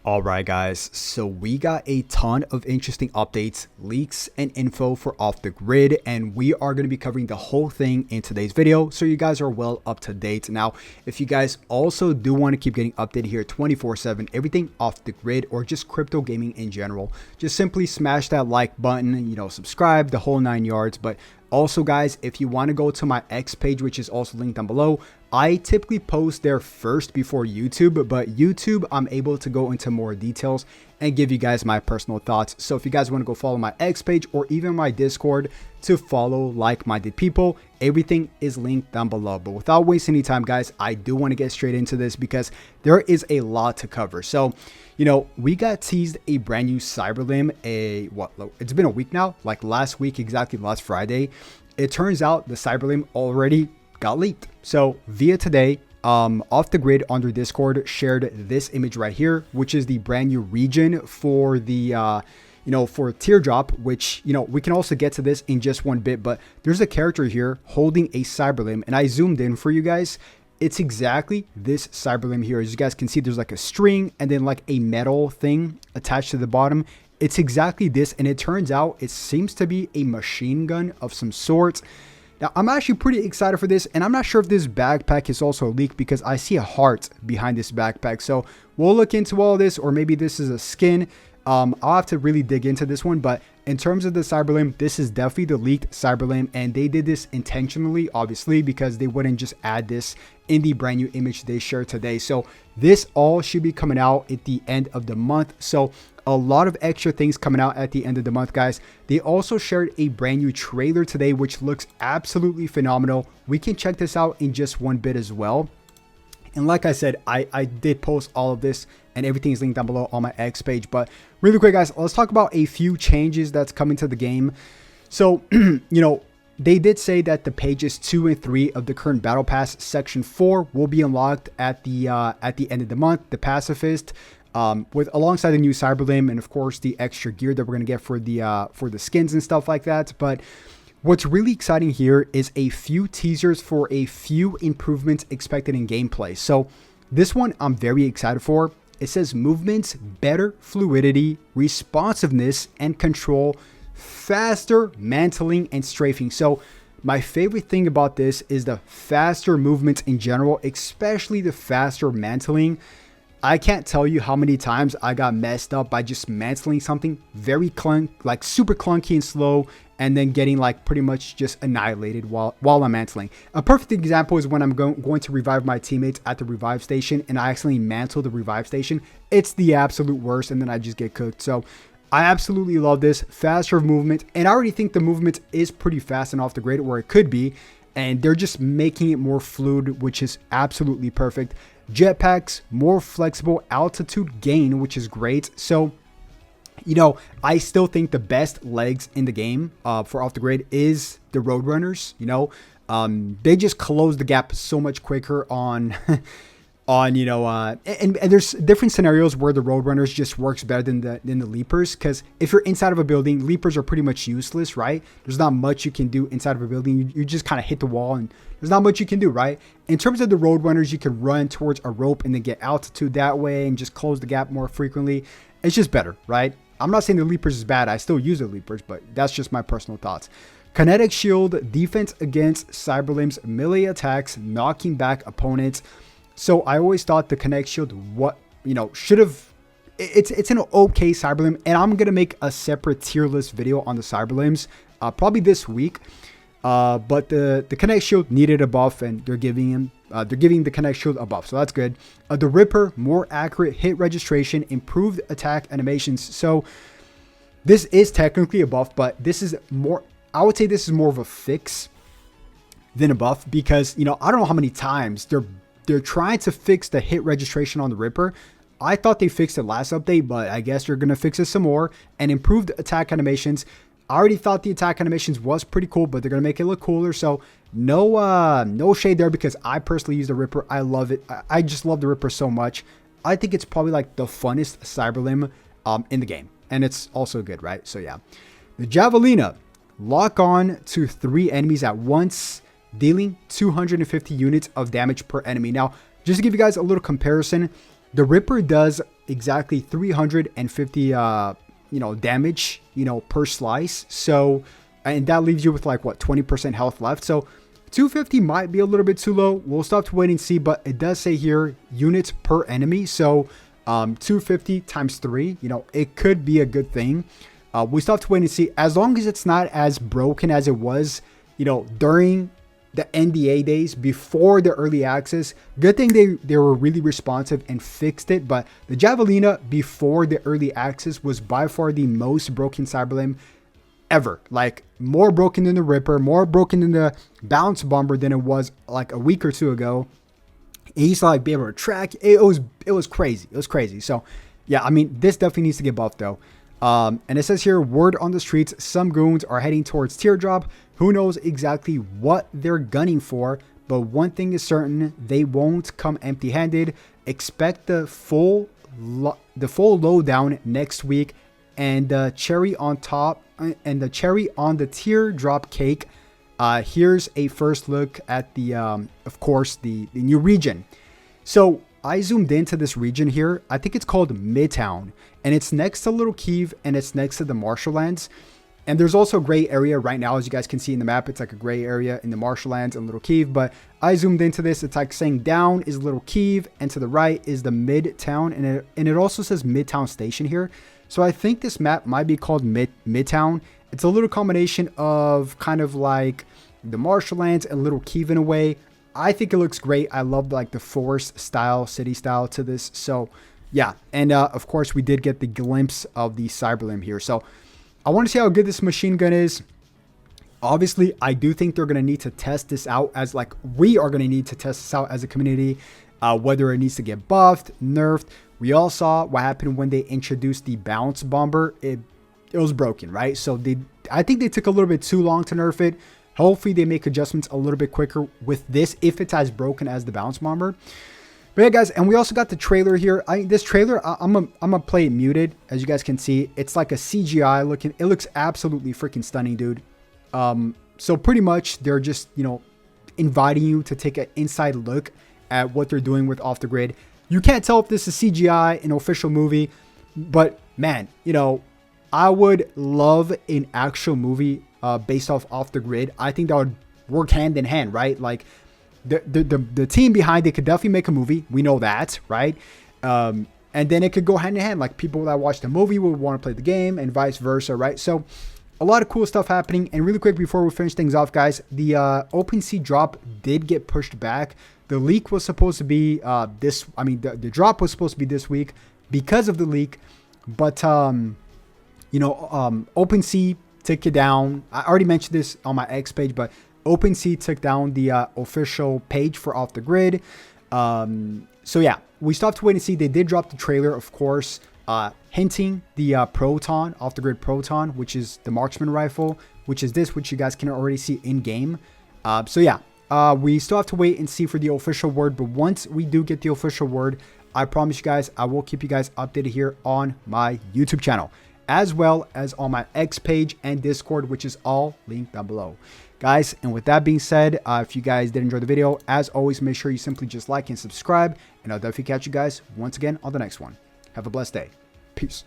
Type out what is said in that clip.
Alright guys, so we got a ton of interesting updates, leaks, and info for Off the Grid, and we are going to be covering the whole thing in today's video, so you guys are well up to date. Now, if you guys also do want to keep getting updated here 24/7, everything Off the Grid or just crypto gaming in general, just simply smash that like button, subscribe, the whole 9 yards. But also guys, if you want to go to my X page, which is also linked down below, I typically post there first before YouTube, but YouTube, I'm able to go into more details and give you guys my personal thoughts. So if you guys want to go follow my X page or even my Discord to follow like-minded people, everything is linked down below. But without wasting any time, guys, I do want to get straight into this because there is a lot to cover. So, we got teased a brand new CYBERLIMB, it's been a week now, like last week, exactly last Friday. It turns out the CYBERLIMB already got leaked. So via today, Off the Grid on their Discord shared this image right here, which is the brand new region for the for Teardrop, which we can also get to this in just one bit. But there's a character here holding a CYBERLIMB, and I zoomed in for you guys. It's exactly this CYBERLIMB here. As you guys can see, there's like a string and then like a metal thing attached to the bottom. It's exactly this, and it turns out it seems to be a machine gun of some sort. Now, I'm actually pretty excited for this, and I'm not sure if this backpack is also leaked because I see a heart behind this backpack. So we'll look into all this, or maybe this is a skin. I'll have to really dig into this one, but in terms of the CYBERLIMB, this is definitely the leaked CYBERLIMB, and they did this intentionally, obviously, because they wouldn't just add this in the brand new image they shared today. So this all should be coming out at the end of the month. So a lot of extra things coming out at the end of the month, guys. They also shared a brand new trailer today, which looks absolutely phenomenal. We can check this out in just one bit as well. And like I said, I did post all of this and everything is linked down below on my X page. But really quick, guys, let's talk about a few changes that's coming to the game. So, they did say that the pages 2 and 3 of the current battle pass section 4 will be unlocked at the end of the month. The pacifist, alongside the new CYBERLIMB, and of course the extra gear that we're gonna get for the skins and stuff like that. But what's really exciting here is a few teasers for a few improvements expected in gameplay. So this one I'm very excited for. It says movements, better fluidity, responsiveness, and control, faster mantling and strafing. So my favorite thing about this is the faster movements in general, especially the faster mantling. I can't tell you how many times I got messed up by just mantling something very super clunky and slow, and then getting like pretty much just annihilated while I'm mantling. A perfect example is when I'm going to revive my teammates at the revive station and I accidentally mantle the revive station. It's the absolute worst, and then I just get cooked. So I absolutely love this faster movement, and I already think the movement is pretty fast and Off the Grid, where it could be, and they're just making it more fluid, which is absolutely perfect. Jetpacks, more flexible altitude gain, which is great. So I still think the best legs in the game for Off the Grid is the Roadrunners. They just close the gap so much quicker on and there's different scenarios where the Roadrunners just works better than the Leapers, because if you're inside of a building, Leapers are pretty much useless, right? There's not much you can do inside of a building. You just kind of hit the wall and there's not much you can do, right? In terms of the Roadrunners, you can run towards a rope and then get altitude that way and just close the gap more frequently. It's just better, right? I'm not saying the Leapers is bad. I still use the Leapers, but that's just my personal thoughts. Kinetic shield, defense against CYBERLIMB's melee attacks, knocking back opponents. So I always thought the Kinetic shield, should have, it's an okay CYBERLIMB, and I'm going to make a separate tier list video on the CYBERLIMBs probably this week. But the Kinetic shield needed a buff, and they're giving the Kinetic shield a buff, so that's good. The Ripper, more accurate hit registration, improved attack animations. So this is technically a buff, but this is more, I would say this is more of a fix than a buff, because I don't know how many times they're trying to fix the hit registration on the Ripper. I thought they fixed it last update, but I guess they're gonna fix it some more, and improved attack animations. I already thought the attack animations was pretty cool, but they're going to make it look cooler. So no shade there, because I personally use the Ripper. I love it. I just love the Ripper so much. I think it's probably like the funnest CYBERLIMB in the game. And it's also good, right? So yeah. The Javelina, lock on to 3 enemies at once, dealing 250 units of damage per enemy. Now, just to give you guys a little comparison, the Ripper does exactly 350 damage per slice. So, and that leaves you with like what, 20% health left. So 250 might be a little bit too low. We'll still have to wait and see, but it does say here units per enemy. So 250 times 3, it could be a good thing. We still have to wait and see, as long as it's not as broken as it was during the NDA days before the early access. Good thing they were really responsive and fixed it. But the Javelina before the early access was by far the most broken CYBERLIMB ever. Like more broken than the Ripper, more broken than the Bounce Bomber than it was like a week or two ago. It used to like be able to track. It was crazy. It was crazy. So yeah, I mean, this definitely needs to get buffed though. And it says here, word on the streets, some goons are heading towards Teardrop. Who knows exactly what they're gunning for, but one thing is certain, they won't come empty-handed. Expect the full lowdown next week, and the cherry on top, and the cherry on the Teardrop cake. Here's a first look at the, of course, the new region. So I zoomed into this region here. I think it's called Midtown, and it's next to Little Kiev, and it's next to the Marshalllands. And there's also a gray area right now, as you guys can see in the map. It's like a gray area in the Marshalllands and Little Kiev. But I zoomed into this. It's like saying down is Little Kiev, and to the right is the Midtown, and it also says Midtown Station here. So I think this map might be called Midtown. It's a little combination of kind of like the Marshalllands and Little Kiev in a way. I think it looks great. I love like the forest style, city style to this. So yeah, and of course we did get the glimpse of the CYBERLIMB here. So I want to see how good this machine gun is. Obviously, I do think they're going to need to test this out, as like we are going to need to test this out as a community, whether it needs to get buffed, nerfed. We all saw what happened when they introduced the Bounce Bomber. It was broken, right? So I think they took a little bit too long to nerf it. Hopefully they make adjustments a little bit quicker with this, if it's as broken as the Bounce Bomber. But yeah, guys, and we also got the trailer here. This trailer, I'm gonna play it muted, as you guys can see. It's like a CGI looking. It looks absolutely freaking stunning, dude. So pretty much they're just, inviting you to take an inside look at what they're doing with Off the Grid. You can't tell if this is CGI, an official movie, but man, I would love an actual movie based off the Grid. I think that would work hand in hand, right? Like the team behind it could definitely make a movie. We know that, right? And then it could go hand in hand. Like people that watch the movie would want to play the game and vice versa, right? So a lot of cool stuff happening. And really quick before we finish things off, guys, the OpenSea drop did get pushed back. The leak was supposed to be the drop was supposed to be this week because of the leak. But, OpenSea took it down. I already mentioned this on my X page, but OpenSea took down the official page for Off the Grid. So yeah, we still have to wait and see. They did drop the trailer, of course, hinting the Proton, Off the Grid Proton, which is the marksman rifle, which is this, which you guys can already see in game. So yeah, we still have to wait and see for the official word. But once we do get the official word, I promise you guys, I will keep you guys updated here on my YouTube channel, as well as on my X page and Discord, which is all linked down below. Guys, and with that being said, if you guys did enjoy the video, as always, make sure you simply just like and subscribe, and I'll definitely catch you guys once again on the next one. Have a blessed day. Peace.